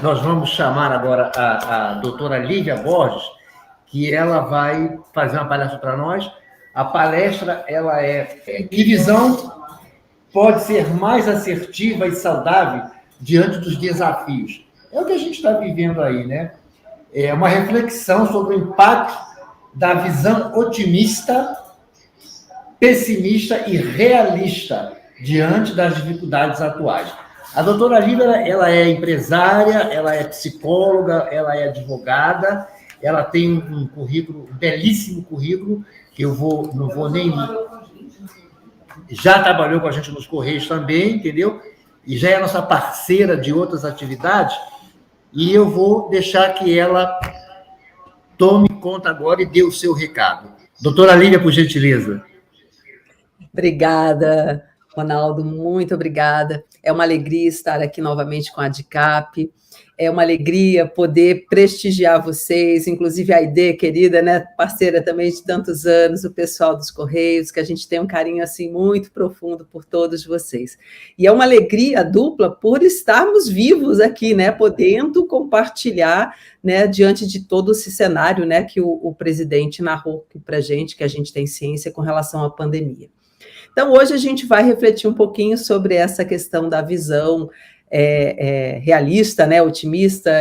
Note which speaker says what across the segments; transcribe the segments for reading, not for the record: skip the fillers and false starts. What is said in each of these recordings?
Speaker 1: Nós vamos chamar agora a doutora Lívia Borges, que ela vai fazer uma palestra para nós. A palestra, ela que visão pode ser mais assertiva e saudável diante dos desafios? É o que a gente está vivendo aí, né? É uma reflexão sobre o impacto da visão otimista, pessimista e realista diante das dificuldades atuais. A doutora Lívia, ela é empresária, ela é psicóloga, ela é advogada, ela tem um currículo, um belíssimo currículo, que eu não vou nem... Já trabalhou com a gente nos Correios também, entendeu? E já é nossa parceira de outras atividades, e eu vou deixar que ela tome conta agora e dê o seu recado. Doutora Lívia, por gentileza.
Speaker 2: Obrigada, Ronaldo, muito obrigada. É uma alegria estar aqui novamente com a ADICAP, é uma alegria poder prestigiar vocês, inclusive a Aide, querida, né, parceira também de tantos anos, o pessoal dos Correios, que a gente tem um carinho assim muito profundo por todos vocês. E é uma alegria dupla por estarmos vivos aqui, né, podendo compartilhar, né, diante de todo esse cenário, né, que o presidente narrou para a gente, que a gente tem ciência com relação à pandemia. Então, hoje a gente vai refletir um pouquinho sobre essa questão da visão realista, né, otimista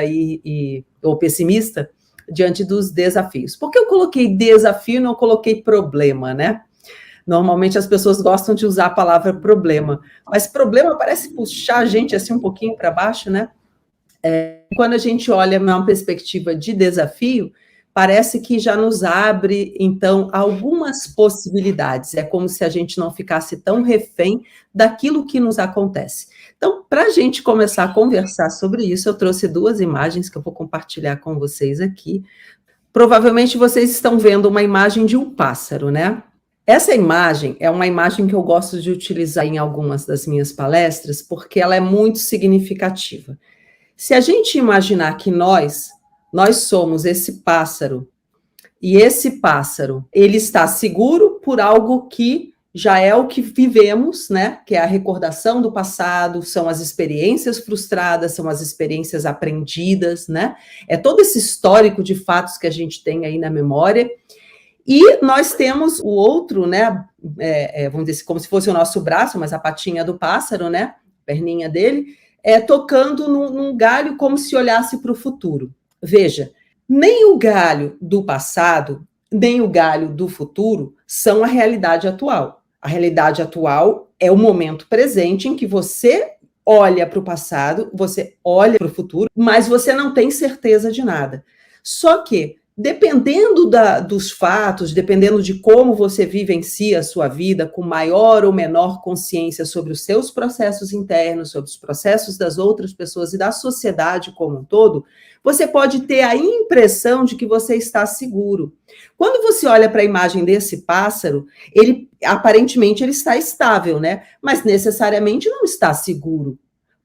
Speaker 2: ou pessimista diante dos desafios. Por que eu coloquei desafio e não coloquei problema, né? Normalmente as pessoas gostam de usar a palavra problema, mas problema parece puxar a gente assim um pouquinho para baixo, né? Quando a gente olha numa perspectiva de desafio, parece que já nos abre, então, algumas possibilidades. É como se a gente não ficasse tão refém daquilo que nos acontece. Então, para a gente começar a conversar sobre isso, eu trouxe duas imagens que eu vou compartilhar com vocês aqui. Provavelmente vocês estão vendo uma imagem de um pássaro, né? Essa imagem é uma imagem que eu gosto de utilizar em algumas das minhas palestras, porque ela é muito significativa. Se a gente imaginar que nós somos esse pássaro, e esse pássaro, ele está seguro por algo que já é o que vivemos, né? Que é a recordação do passado, são as experiências frustradas, são as experiências aprendidas, né? É todo esse histórico de fatos que a gente tem aí na memória. E nós temos o outro, né? Vamos dizer, como se fosse o nosso braço, mas a patinha do pássaro, né? A perninha dele, tocando num galho como se olhasse para o futuro. Veja, nem o galho do passado, nem o galho do futuro são a realidade atual. A realidade atual é o momento presente em que você olha para o passado, você olha para o futuro, mas você não tem certeza de nada. Só que, dependendo dos fatos, dependendo de como você vivencia a sua vida, com maior ou menor consciência sobre os seus processos internos, sobre os processos das outras pessoas e da sociedade como um todo, você pode ter a impressão de que você está seguro. Quando você olha para a imagem desse pássaro, aparentemente ele está estável, né? Mas necessariamente não está seguro.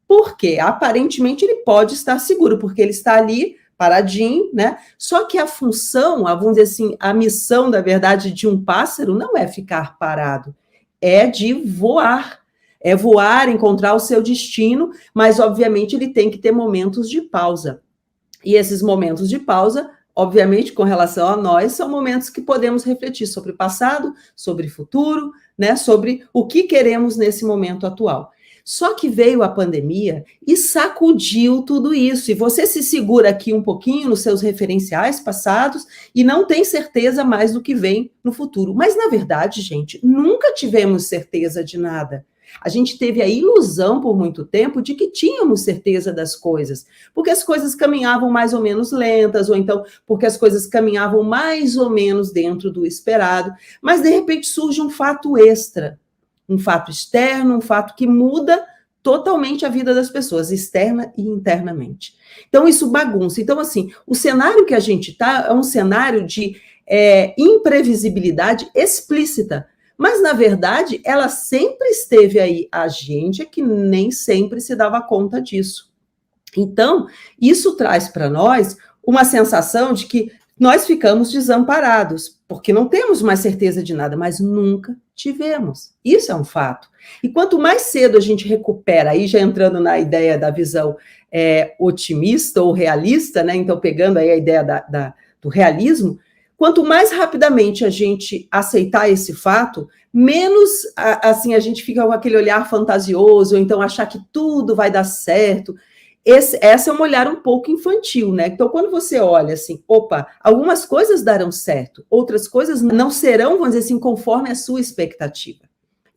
Speaker 2: Por quê? Aparentemente ele pode estar seguro, porque ele está ali paradinho, né? Só que a função, vamos dizer assim, a missão, na verdade, de um pássaro não é ficar parado, é de voar. É voar, encontrar o seu destino, mas, obviamente, ele tem que ter momentos de pausa. E esses momentos de pausa, obviamente, com relação a nós, são momentos que podemos refletir sobre o passado, sobre o futuro, né? Sobre o que queremos nesse momento atual. Só que veio a pandemia e sacudiu tudo isso. E você se segura aqui um pouquinho nos seus referenciais passados e não tem certeza mais do que vem no futuro. Mas, na verdade, gente, nunca tivemos certeza de nada. A gente teve a ilusão por muito tempo de que tínhamos certeza das coisas, porque as coisas caminhavam mais ou menos lentas, ou então porque as coisas caminhavam mais ou menos dentro do esperado, mas de repente surge um fato extra, um fato externo, um fato que muda totalmente a vida das pessoas, externa e internamente. Então, isso bagunça. Então, assim, o cenário que a gente está é um cenário de imprevisibilidade explícita, mas, na verdade, ela sempre esteve aí. A gente é que nem sempre se dava conta disso. Então, isso traz para nós uma sensação de que nós ficamos desamparados, porque não temos mais certeza de nada, mas nunca tivemos. Isso é um fato. E quanto mais cedo a gente recupera, aí já entrando na ideia da visão otimista ou realista, né? Então pegando aí a ideia do realismo, quanto mais rapidamente a gente aceitar esse fato, menos assim a gente fica com aquele olhar fantasioso, ou então achar que tudo vai dar certo. Essa é um olhar um pouco infantil, né? Então, quando você olha assim, opa, algumas coisas darão certo, outras coisas não serão, vamos dizer assim, conforme a sua expectativa.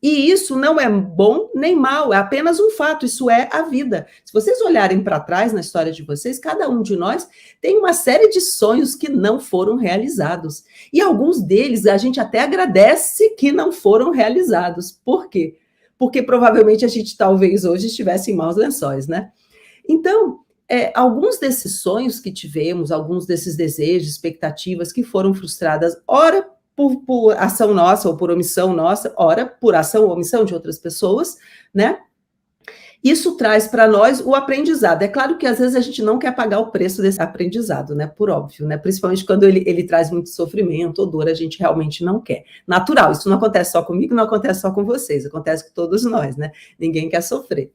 Speaker 2: E isso não é bom nem mal, é apenas um fato, isso é a vida. Se vocês olharem para trás na história de vocês, cada um de nós tem uma série de sonhos que não foram realizados. E alguns deles a gente até agradece que não foram realizados. Por quê? Porque provavelmente a gente talvez hoje estivesse em maus lençóis, né? Então, alguns desses sonhos que tivemos, alguns desses desejos, expectativas que foram frustradas, ora por ação nossa ou por omissão nossa, ora por ação ou omissão de outras pessoas, né? Isso traz para nós o aprendizado. É claro que às vezes a gente não quer pagar o preço desse aprendizado, né? Por óbvio, né? Principalmente quando ele traz muito sofrimento ou dor, a gente realmente não quer. Natural, isso não acontece só comigo, não acontece só com vocês, acontece com todos nós, né? Ninguém quer sofrer.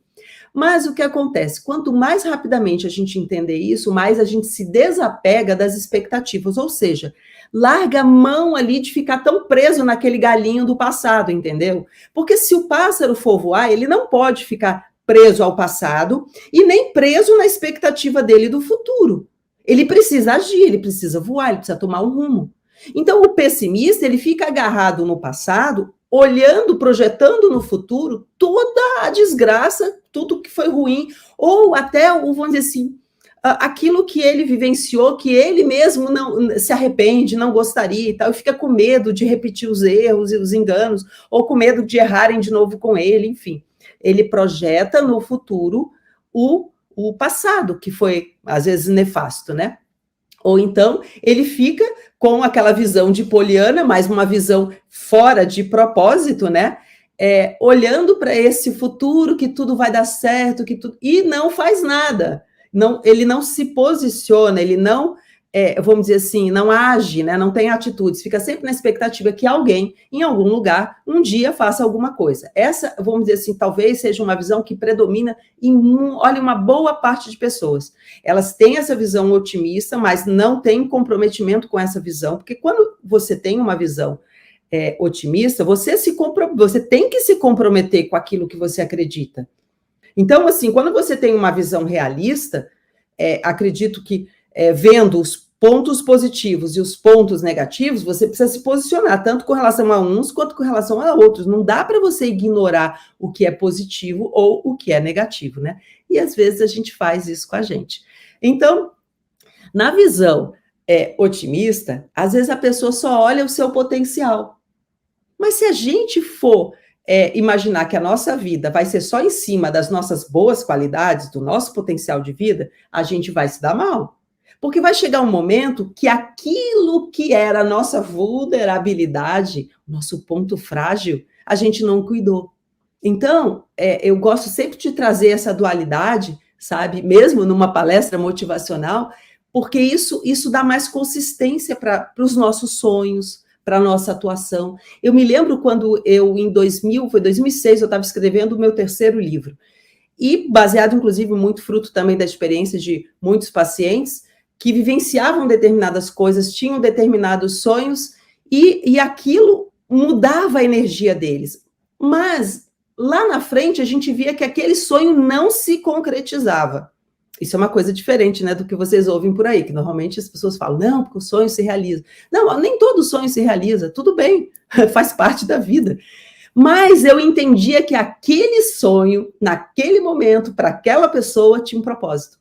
Speaker 2: Mas o que acontece? Quanto mais rapidamente a gente entender isso, mais a gente se desapega das expectativas, ou seja, larga a mão ali de ficar tão preso naquele galinho do passado, entendeu? Porque se o pássaro for voar, ele não pode ficar preso ao passado e nem preso na expectativa dele do futuro. Ele precisa agir, ele precisa voar, ele precisa tomar um rumo. Então, o pessimista, ele fica agarrado no passado, olhando, projetando no futuro toda a desgraça, tudo que foi ruim, ou até, vamos dizer assim, aquilo que ele vivenciou, que ele mesmo não se arrepende, não gostaria e tal, e fica com medo de repetir os erros e os enganos, ou com medo de errarem de novo com ele, enfim. Ele projeta no futuro o passado, que foi, às vezes, nefasto, né? Ou então, ele fica com aquela visão de Poliana, mas uma visão fora de propósito, né? Olhando para esse futuro, que tudo vai dar certo, e não faz nada. Não, ele não se posiciona, ele não, vamos dizer assim, não age, né? Não tem atitudes, fica sempre na expectativa que alguém, em algum lugar, um dia faça alguma coisa. Essa, vamos dizer assim, talvez seja uma visão que predomina em, olha, uma boa parte de pessoas. Elas têm essa visão otimista, mas não têm comprometimento com essa visão, porque quando você tem uma visão otimista, você tem que se comprometer com aquilo que você acredita. Então, assim, quando você tem uma visão realista, acredito que vendo os pontos positivos e os pontos negativos, você precisa se posicionar, tanto com relação a uns quanto com relação a outros. Não dá para você ignorar o que é positivo ou o que é negativo, né? E às vezes a gente faz isso com a gente. Então, na visão otimista, às vezes a pessoa só olha o seu potencial. Mas se a gente for imaginar que a nossa vida vai ser só em cima das nossas boas qualidades, do nosso potencial de vida, a gente vai se dar mal. Porque vai chegar um momento que aquilo que era a nossa vulnerabilidade, nosso ponto frágil, a gente não cuidou. Então, eu gosto sempre de trazer essa dualidade, sabe? Mesmo numa palestra motivacional, porque isso dá mais consistência para os nossos sonhos, para a nossa atuação. Eu me lembro quando em 2006, eu estava escrevendo o meu terceiro livro, e baseado, inclusive, muito fruto também da experiência de muitos pacientes que vivenciavam determinadas coisas, tinham determinados sonhos, e aquilo mudava a energia deles. Mas, lá na frente, a gente via que aquele sonho não se concretizava. Isso é uma coisa diferente, né, do que vocês ouvem por aí, que normalmente as pessoas falam, não, porque o sonho se realiza. Não, nem todo sonho se realiza, tudo bem, faz parte da vida. Mas eu entendia que aquele sonho, naquele momento, para aquela pessoa, tinha um propósito.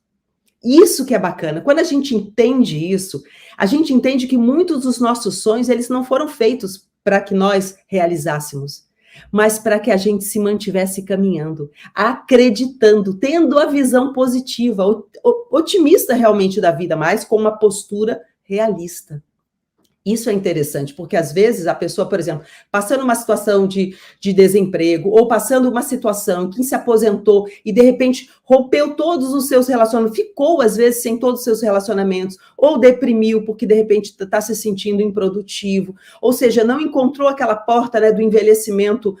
Speaker 2: Isso que é bacana. Quando a gente entende isso, a gente entende que muitos dos nossos sonhos, eles não foram feitos para que nós realizássemos, mas para que a gente se mantivesse caminhando, acreditando, tendo a visão positiva, otimista realmente da vida, mas com uma postura realista. Isso é interessante, porque às vezes a pessoa, por exemplo, passando uma situação de desemprego, ou passando uma situação em que se aposentou e de repente rompeu todos os seus relacionamentos, ficou às vezes sem todos os seus relacionamentos, ou deprimiu porque de repente está se sentindo improdutivo, ou seja, não encontrou aquela porta, né, do envelhecimento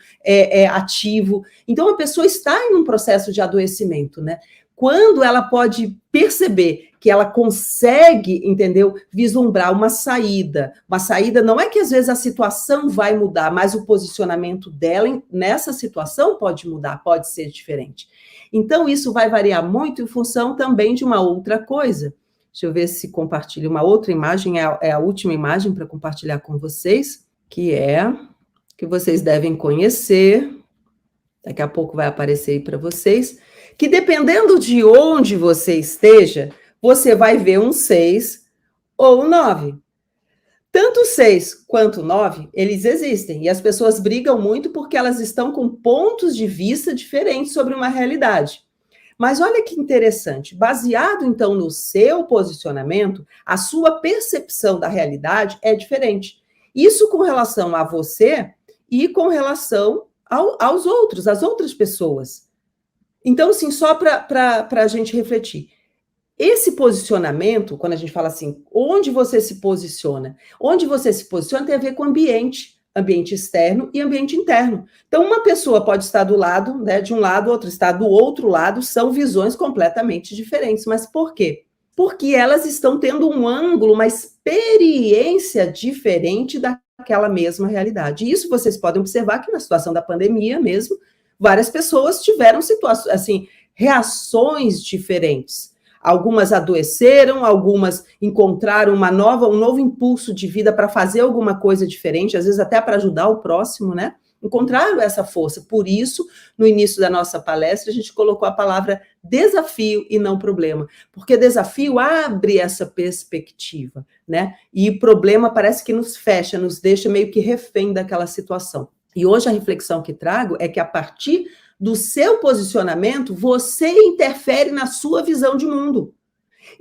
Speaker 2: ativo. Então a pessoa está em um processo de adoecimento, né? Quando ela pode perceber que ela consegue, entendeu, vislumbrar uma saída não é que às vezes a situação vai mudar, mas o posicionamento dela nessa situação pode mudar, pode ser diferente. Então isso vai variar muito em função também de uma outra coisa. Deixa eu ver se compartilho uma outra imagem, é a última imagem para compartilhar com vocês, que vocês devem conhecer, daqui a pouco vai aparecer aí para vocês, que dependendo de onde você esteja, você vai ver um 6 ou um 9. Tanto 6 quanto 9, eles existem. E as pessoas brigam muito porque elas estão com pontos de vista diferentes sobre uma realidade. Mas olha que interessante. Baseado, então, no seu posicionamento, a sua percepção da realidade é diferente. Isso com relação a você e com relação aos outros, às outras pessoas. Então, assim, só para a gente refletir. Esse posicionamento, quando a gente fala assim, onde você se posiciona? Onde você se posiciona tem a ver com ambiente externo e ambiente interno. Então, uma pessoa pode estar do lado, né, de um lado, outra está do outro lado, são visões completamente diferentes. Mas por quê? Porque elas estão tendo um ângulo, uma experiência diferente daquela mesma realidade. E isso vocês podem observar que na situação da pandemia mesmo, várias pessoas tiveram situações, assim, reações diferentes. Algumas adoeceram, algumas encontraram um novo impulso de vida para fazer alguma coisa diferente, às vezes até para ajudar o próximo, né? Encontraram essa força. Por isso, no início da nossa palestra, a gente colocou a palavra desafio e não problema, porque desafio abre essa perspectiva, né? E problema parece que nos fecha, nos deixa meio que refém daquela situação. E hoje a reflexão que trago é que a partir do seu posicionamento, você interfere na sua visão de mundo.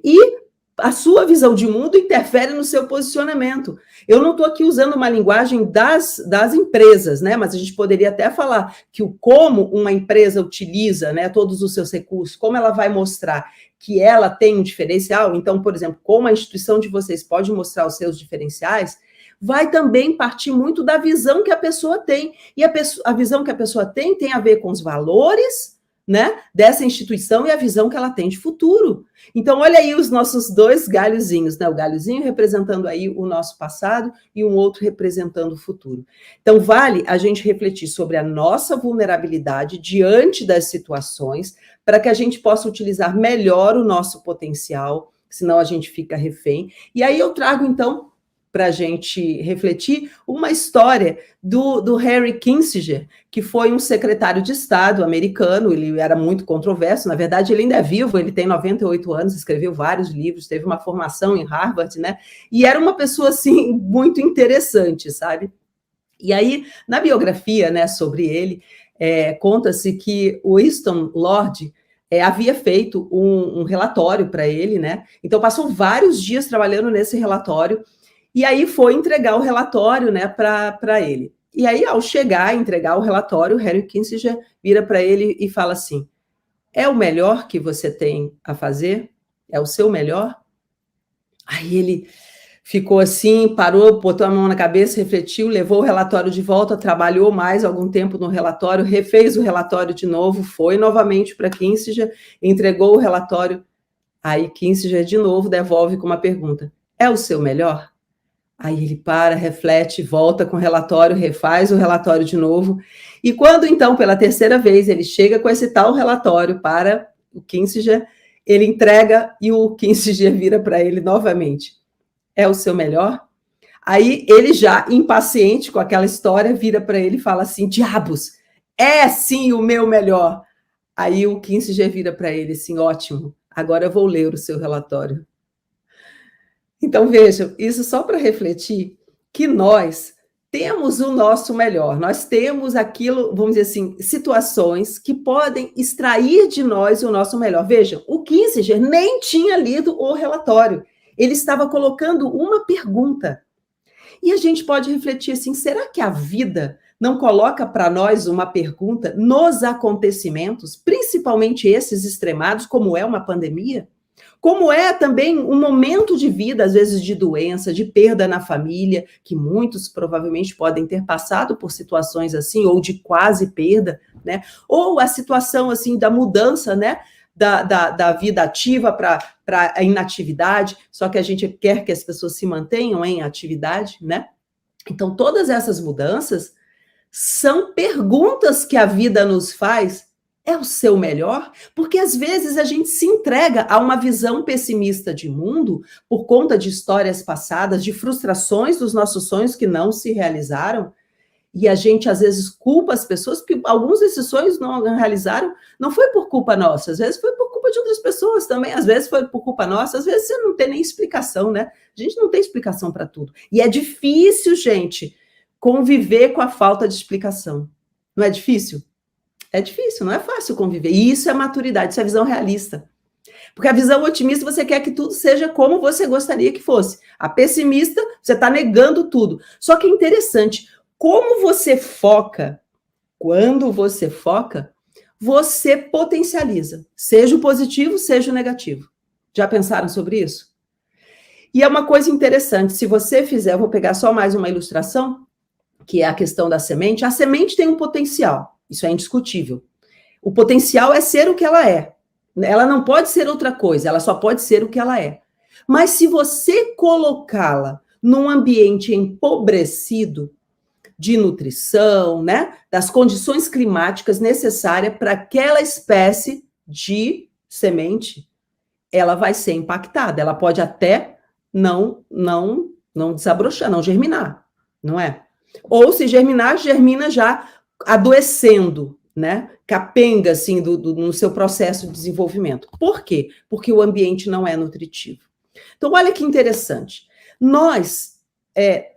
Speaker 2: E a sua visão de mundo interfere no seu posicionamento. Eu não estou aqui usando uma linguagem das empresas, né? Mas a gente poderia até falar que como uma empresa utiliza, né, todos os seus recursos, como ela vai mostrar que ela tem um diferencial. Então, por exemplo, como a instituição de vocês pode mostrar os seus diferenciais, vai também partir muito da visão que a pessoa tem. E a visão que a pessoa tem a ver com os valores, né, dessa instituição e a visão que ela tem de futuro. Então, olha aí os nossos dois galhozinhos, né? O galhozinho representando aí o nosso passado e um outro representando o futuro. Então, vale a gente refletir sobre a nossa vulnerabilidade diante das situações para que a gente possa utilizar melhor o nosso potencial, senão a gente fica refém. E aí eu trago, então, para a gente refletir, uma história do Henry Kissinger, que foi um secretário de Estado americano. Ele era muito controverso, na verdade ele ainda é vivo, ele tem 98 anos, escreveu vários livros, teve uma formação em Harvard, né? E era uma pessoa, assim, muito interessante, sabe? E aí, na biografia, né, sobre ele, conta-se que o Winston Lord havia feito um relatório para ele, né? Então passou vários dias trabalhando nesse relatório, e aí foi entregar o relatório, né, para ele. E aí, ao chegar a entregar o relatório, o Henry Kissinger vira para ele e fala assim: é o melhor que você tem a fazer? É o seu melhor? Aí ele ficou assim, parou, botou a mão na cabeça, refletiu, levou o relatório de volta, trabalhou mais algum tempo no relatório, refez o relatório de novo, foi novamente para Kissinger, entregou o relatório. Aí Kissinger de novo devolve com uma pergunta: é o seu melhor? Aí ele para, reflete, volta com o relatório, refaz o relatório de novo. E quando, então, pela terceira vez, ele chega com esse tal relatório para o Kissinger, ele entrega e o Kissinger vira para ele novamente: é o seu melhor? Aí ele, já impaciente com aquela história, vira para ele e fala assim: diabos, é sim o meu melhor. Aí o Kissinger vira para ele assim: ótimo, agora eu vou ler o seu relatório. Então, vejam, isso só para refletir que nós temos o nosso melhor, nós temos aquilo, vamos dizer assim, situações que podem extrair de nós o nosso melhor. Vejam, o Kissinger nem tinha lido o relatório, ele estava colocando uma pergunta. E a gente pode refletir assim, será que a vida não coloca para nós uma pergunta nos acontecimentos, principalmente esses extremados, como é uma pandemia? Como é também um momento de vida, às vezes de doença, de perda na família, que muitos provavelmente podem ter passado por situações assim, ou de quase perda, né? Ou a situação assim da mudança, né? Da vida ativa para a inatividade, só que a gente quer que as pessoas se mantenham em atividade, né? Então, todas essas mudanças são perguntas que a vida nos faz. É o seu melhor? Porque às vezes a gente se entrega a uma visão pessimista de mundo por conta de histórias passadas, de frustrações dos nossos sonhos que não se realizaram, e a gente às vezes culpa as pessoas porque alguns desses sonhos não realizaram, não foi por culpa nossa, às vezes foi por culpa de outras pessoas também, às vezes foi por culpa nossa, às vezes você não tem nem explicação, né? A gente não tem explicação para tudo. E é difícil, gente, conviver com a falta de explicação. Não é difícil? É difícil, não é fácil conviver. E isso é maturidade, isso é visão realista. Porque a visão otimista, você quer que tudo seja como você gostaria que fosse. A pessimista, você está negando tudo. Só que é interessante, como você foca, quando você foca, você potencializa. Seja o positivo, seja o negativo. Já pensaram sobre isso? E é uma coisa interessante, se você fizer, eu vou pegar só mais uma ilustração, que é a questão da semente. A semente tem um potencial. Isso é indiscutível. O potencial é ser o que ela é. Ela não pode ser outra coisa, ela só pode ser o que ela é. Mas se você colocá-la num ambiente empobrecido de nutrição, né, das condições climáticas necessárias para aquela espécie de semente, ela vai ser impactada. Ela pode até não desabrochar, não germinar, não é? Ou se germinar, germina já adoecendo, né? Capenga, assim, no seu processo de desenvolvimento. Por quê? Porque o ambiente não é nutritivo. Então, olha que interessante. Nós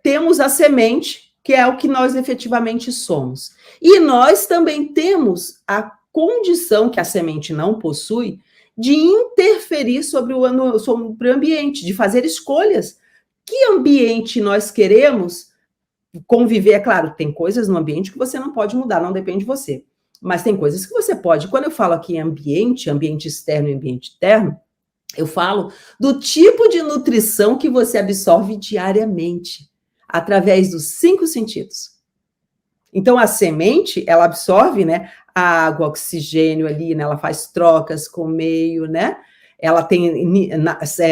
Speaker 2: temos a semente, que é o que nós efetivamente somos. E nós também temos a condição, que a semente não possui, de interferir sobre o ambiente, de fazer escolhas. Que ambiente nós queremos conviver? É claro, tem coisas no ambiente que você não pode mudar, não depende de você. Mas tem coisas que você pode. Quando eu falo aqui em ambiente externo e ambiente interno, eu falo do tipo de nutrição que você absorve diariamente, através dos 5 sentidos. Então, a semente, ela absorve, né, a água, oxigênio ali, né, ela faz trocas com o meio, né? Ela tem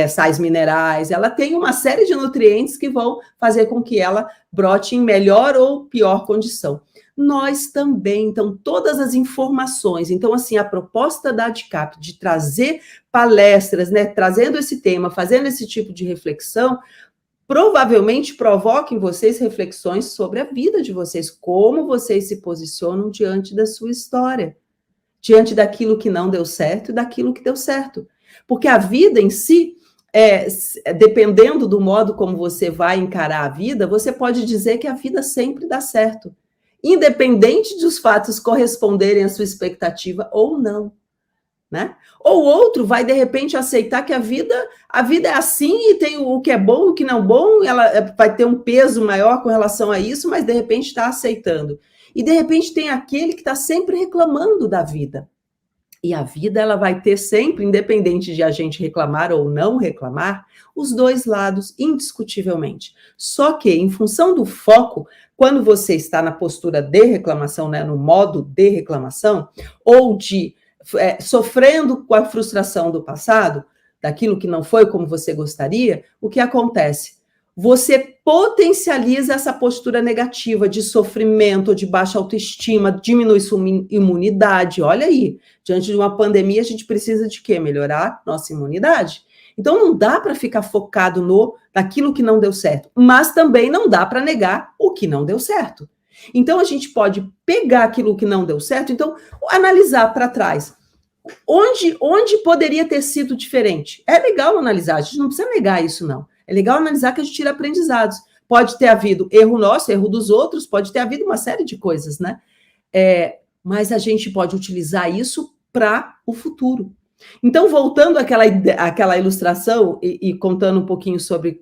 Speaker 2: sais minerais, ela tem uma série de nutrientes que vão fazer com que ela brote em melhor ou pior condição. Nós também, então, todas as informações. Então, assim, a proposta da ADCAP de trazer palestras, né, trazendo esse tema, fazendo esse tipo de reflexão, provavelmente provoca em vocês reflexões sobre a vida de vocês, como vocês se posicionam diante da sua história, diante daquilo que não deu certo e daquilo que deu certo. Porque a vida em si, dependendo do modo como você vai encarar a vida, você pode dizer que a vida sempre dá certo, independente dos fatos corresponderem à sua expectativa ou não, né? Ou outro vai, de repente, aceitar que a vida é assim e tem o que é bom, o que não é bom, ela vai ter um peso maior com relação a isso, mas, de repente, está aceitando. E, de repente, tem aquele que está sempre reclamando da vida. E a vida, ela vai ter sempre, independente de a gente reclamar ou não reclamar, os dois lados, indiscutivelmente. Só que, em função do foco, quando você está na postura de reclamação, né, no modo de reclamação, ou de sofrendo com a frustração do passado, daquilo que não foi como você gostaria, o que acontece? Você potencializa essa postura negativa de sofrimento, de baixa autoestima, diminui sua imunidade. Olha aí, diante de uma pandemia, a gente precisa de quê? Melhorar nossa imunidade. Então, não dá para ficar focado naquilo que não deu certo, mas também não dá para negar o que não deu certo. Então, a gente pode pegar aquilo que não deu certo, então, analisar para trás. Onde poderia ter sido diferente? É legal analisar, a gente não precisa negar isso, não. É legal analisar que a gente tira aprendizados. Pode ter havido erro nosso, erro dos outros, pode ter havido uma série de coisas, né? Mas a gente pode utilizar isso para o futuro. Então, voltando àquela ilustração e contando um pouquinho sobre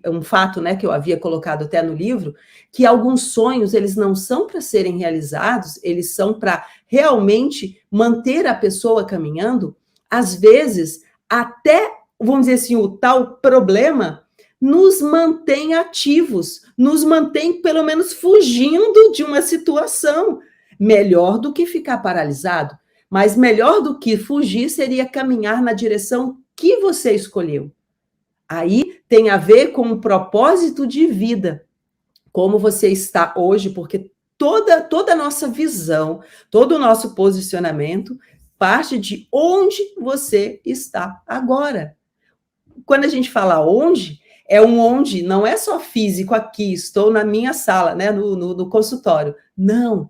Speaker 2: um fato, né, que eu havia colocado até no livro, que alguns sonhos, eles não são para serem realizados, eles são para realmente manter a pessoa caminhando, às vezes, até, vamos dizer assim, o tal problema nos mantém ativos, nos mantém, pelo menos, fugindo de uma situação. Melhor do que ficar paralisado, mas melhor do que fugir seria caminhar na direção que você escolheu. Aí tem a ver com o propósito de vida, como você está hoje, porque toda a nossa visão, todo o nosso posicionamento parte de onde você está agora. Quando a gente fala onde, é um onde, não é só físico aqui, estou na minha sala, né, no consultório. Não,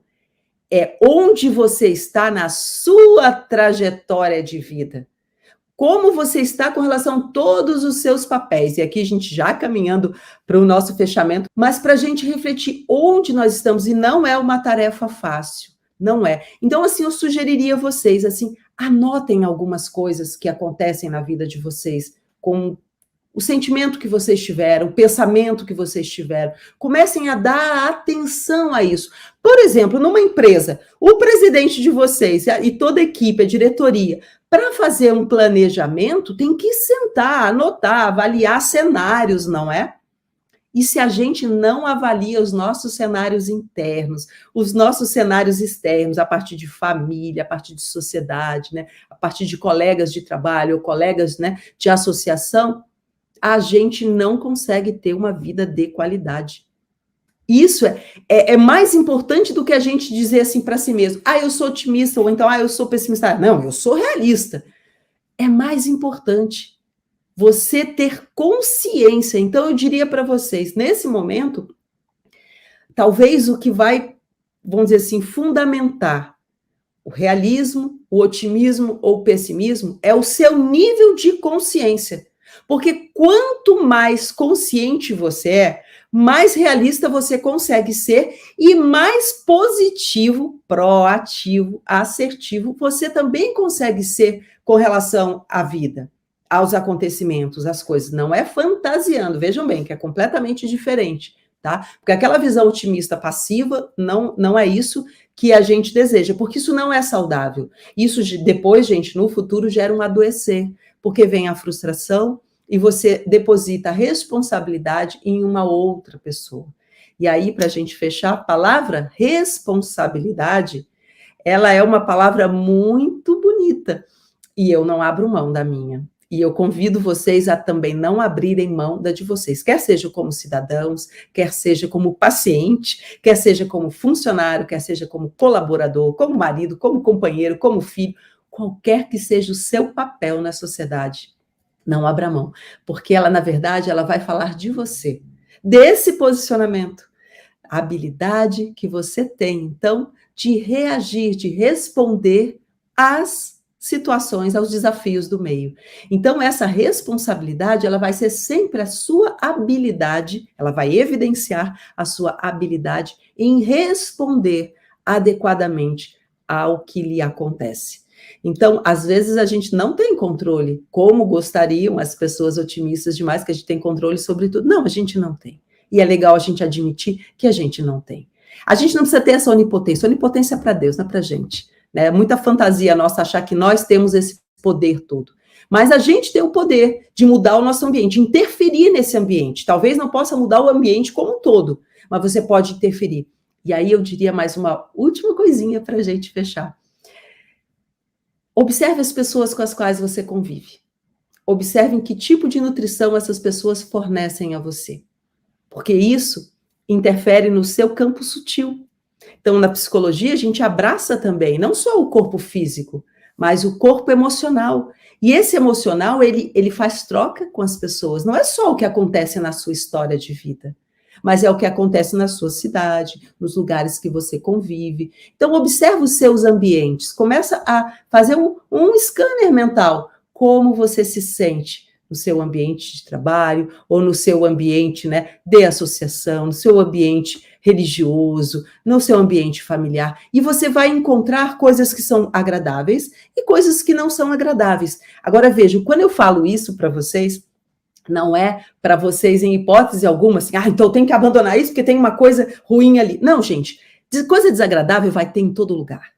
Speaker 2: é onde você está na sua trajetória de vida. Como você está com relação a todos os seus papéis. E aqui a gente já caminhando para o nosso fechamento, mas para a gente refletir onde nós estamos, e não é uma tarefa fácil, não é. Então, assim, eu sugeriria a vocês, assim, anotem algumas coisas que acontecem na vida de vocês, com o sentimento que vocês tiveram, o pensamento que vocês tiveram. Comecem a dar atenção a isso. Por exemplo, numa empresa, o presidente de vocês e toda a equipe, a diretoria, para fazer um planejamento, tem que sentar, anotar, avaliar cenários, não é? E se a gente não avalia os nossos cenários internos, os nossos cenários externos, a partir de família, a partir de sociedade, né, a partir de colegas de trabalho, ou colegas, né, de associação, a gente não consegue ter uma vida de qualidade. Isso é mais importante do que a gente dizer assim para si mesmo, eu sou otimista, ou então, eu sou pessimista. Não, eu sou realista. É mais importante você ter consciência. Então, eu diria para vocês, nesse momento, talvez o que vai, vamos dizer assim, fundamentar o realismo, o otimismo ou o pessimismo é o seu nível de consciência. Porque quanto mais consciente você é, mais realista você consegue ser e mais positivo, proativo, assertivo você também consegue ser com relação à vida, aos acontecimentos, às coisas. Não é fantasiando, vejam bem, que é completamente diferente, tá? Porque aquela visão otimista passiva não é isso que a gente deseja, porque isso não é saudável. Isso depois, gente, no futuro gera um adoecer, porque vem a frustração, e você deposita a responsabilidade em uma outra pessoa. E aí, para a gente fechar, a palavra responsabilidade, ela é uma palavra muito bonita, e eu não abro mão da minha. E eu convido vocês a também não abrirem mão da de vocês, quer seja como cidadãos, quer seja como paciente, quer seja como funcionário, quer seja como colaborador, como marido, como companheiro, como filho, qualquer que seja o seu papel na sociedade. Não abra mão, porque ela, na verdade, ela vai falar de você, desse posicionamento, a habilidade que você tem, então, de reagir, de responder às situações, aos desafios do meio. Então, essa responsabilidade, ela vai ser sempre a sua habilidade, ela vai evidenciar a sua habilidade em responder adequadamente ao que lhe acontece. Então, às vezes a gente não tem controle, como gostariam as pessoas otimistas demais, que a gente tem controle sobre tudo. Não, a gente não tem. E é legal a gente admitir que a gente não tem. A gente não precisa ter essa onipotência. Onipotência é para Deus, não é para a gente. É muita fantasia nossa achar que nós temos esse poder todo. Mas a gente tem o poder de mudar o nosso ambiente, interferir nesse ambiente. Talvez não possa mudar o ambiente como um todo, mas você pode interferir. E aí eu diria mais uma última coisinha para a gente fechar. Observe as pessoas com as quais você convive. Observe que tipo de nutrição essas pessoas fornecem a você. Porque isso interfere no seu campo sutil. Então, na psicologia, a gente abraça também, não só o corpo físico, mas o corpo emocional. E esse emocional, ele faz troca com as pessoas. Não é só o que acontece na sua história de vida, mas é o que acontece na sua cidade, nos lugares que você convive. Então, observe os seus ambientes. Começa a fazer um scanner mental. Como você se sente no seu ambiente de trabalho, ou no seu ambiente, né, de associação, no seu ambiente religioso, no seu ambiente familiar. E você vai encontrar coisas que são agradáveis e coisas que não são agradáveis. Agora, vejam, quando eu falo isso para vocês, Não é para vocês, em hipótese alguma, assim, então eu tenho que abandonar isso porque tem uma coisa ruim ali. Não, gente, coisa desagradável vai ter em todo lugar.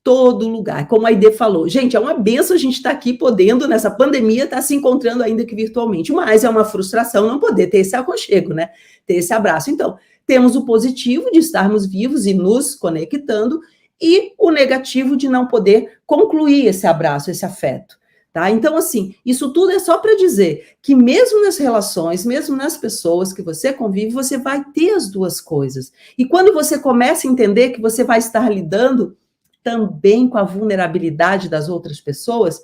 Speaker 2: Todo lugar. Como a Aide falou, gente, é uma benção a gente estar aqui podendo, nessa pandemia, estar se encontrando ainda que virtualmente, mas é uma frustração não poder ter esse aconchego, né? Ter esse abraço. Então, temos o positivo de estarmos vivos e nos conectando e o negativo de não poder concluir esse abraço, esse afeto. Tá? Então, assim, isso tudo é só para dizer que mesmo nas relações, mesmo nas pessoas que você convive, você vai ter as duas coisas. E quando você começa a entender que você vai estar lidando também com a vulnerabilidade das outras pessoas,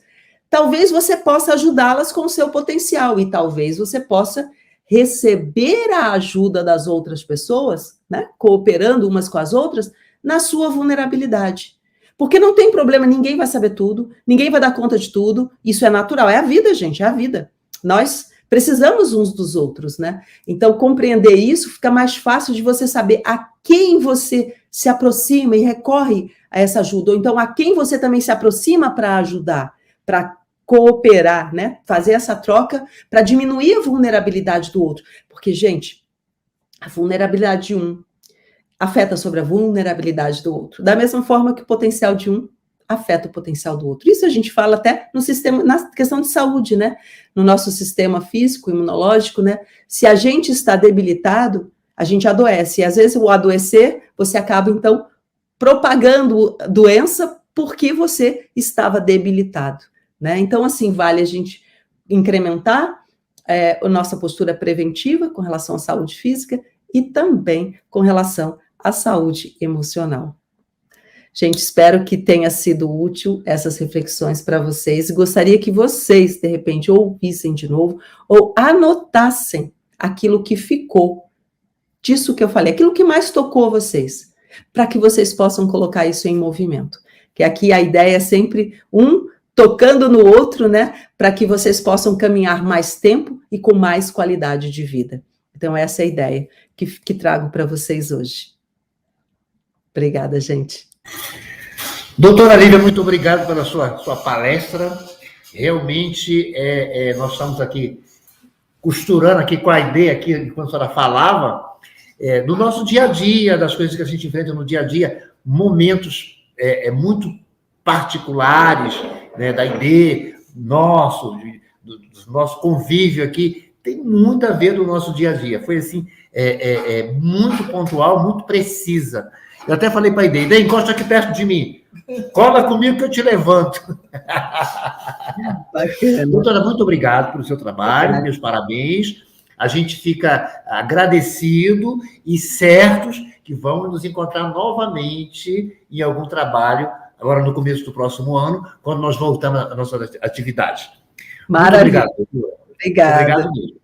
Speaker 2: talvez você possa ajudá-las com o seu potencial e talvez você possa receber a ajuda das outras pessoas, né, cooperando umas com as outras, na sua vulnerabilidade. Porque não tem problema, ninguém vai saber tudo, ninguém vai dar conta de tudo, isso é natural, é a vida, gente, é a vida. Nós precisamos uns dos outros, né? Então, compreender isso fica mais fácil de você saber a quem você se aproxima e recorre a essa ajuda, ou então a quem você também se aproxima para ajudar, para cooperar, né? Fazer essa troca para diminuir a vulnerabilidade do outro. Porque, gente, a vulnerabilidade de um afeta sobre a vulnerabilidade do outro, da mesma forma que o potencial de um afeta o potencial do outro. Isso a gente fala até no sistema, na questão de saúde, né? No nosso sistema físico, imunológico, né? Se a gente está debilitado, a gente adoece. E às vezes o adoecer, você acaba, então, propagando doença porque você estava debilitado, né? Então, assim, vale a gente incrementar a nossa postura preventiva com relação à saúde física e também com relação à saúde emocional. Gente, espero que tenha sido útil essas reflexões para vocês. Gostaria que vocês, de repente, ouvissem de novo ou anotassem aquilo que ficou disso que eu falei, aquilo que mais tocou vocês, para que vocês possam colocar isso em movimento. Que aqui a ideia é sempre um tocando no outro, né? Para que vocês possam caminhar mais tempo e com mais qualidade de vida. Então, essa é a ideia que trago para vocês hoje. Obrigada, gente.
Speaker 1: Doutora Lívia, muito obrigado pela sua palestra. Realmente, nós estamos aqui costurando aqui com a ideia, aqui, enquanto a senhora falava, do nosso dia a dia, das coisas que a gente enfrenta no dia a dia, momentos muito particulares, né, da ideia do nosso convívio aqui, tem muito a ver do nosso dia a dia. Foi assim, muito pontual, muito precisa. Eu até falei para a Ide, encosta aqui perto de mim. Cola comigo que eu te levanto. Bacana. Doutora, muito obrigado pelo seu trabalho, meus parabéns. A gente fica agradecido e certos que vamos nos encontrar novamente em algum trabalho, agora no começo do próximo ano, quando nós voltamos à nossa atividade.
Speaker 2: Maravilha.
Speaker 1: Muito obrigado, doutora.
Speaker 2: Obrigada.
Speaker 1: Obrigado mesmo.